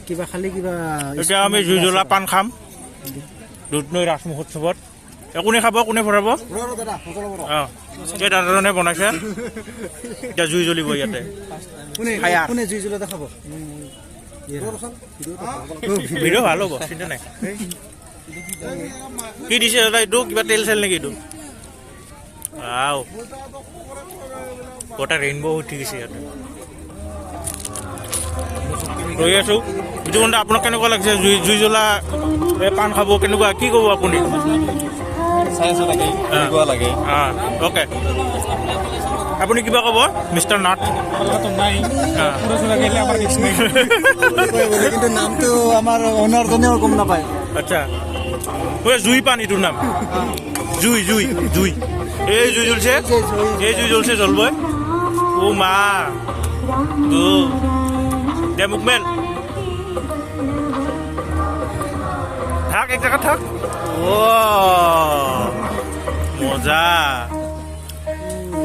কিবা খালি কিবা এতিয়া আমি জুই জ্বলা পাণ খাম দুধনৈ ৰাস মহোৎসৱত কোনে খাব কোনে ভৰাব অঁ এই দাদাজনে বনাইছে এতিয়া জুই জ্বলিব ইয়াতে কোনে জুই জ্বলা দেখাব ভিডিঅ' ভাল হ'ব চিন্তা নাই কি দিছে দাদা এইটো কিবা তেল চেল নেকি এইটো আও গোটা ৰেইনব' উঠি গৈছে ইয়াতে ৰৈ আছো এইটো কিন্তু আপোনাক কেনেকুৱা লাগিছে জুই জ্বলা পাণ খাব কেনেকুৱা কি ক'ব আপুনি অ'কে আপুনি কিবা ক'ব মিষ্টাৰ নাথ কিন্তু নামটো আমাৰ অনাৰজনেও গম নাপায় আচ্ছা জুই পাণ এইটোৰ নাম জুই জুই জুই এই জুই জ্বলছে জ্বলবই অ' মা দে মোক মেল থাক এক জেগাত থাক মজা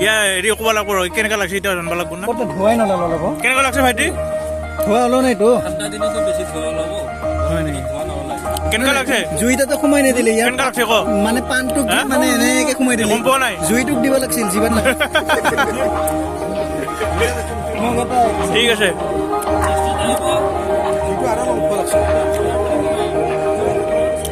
ইয়া হেৰি ক'ব লাগিব ৰ কেনেকুৱা লাগিছে এতিয়া জানিব লাগিব না ধোৱাই নলালো অলপ কেনেকুৱা লাগিছে ভাইটি ধোৱা ওলোৱা নাইতো কেনেকুৱা লাগিছে জুইটাতো সোমাই নিদিলে ইয়াৰ কেনেকুৱা লাগিছে ক মানে পাণটোক মানে এনেকে সোমাই দিলে গম পোৱা নাই জুইটোক দিব লাগিছিল যিমান ঠিক আছে আৰু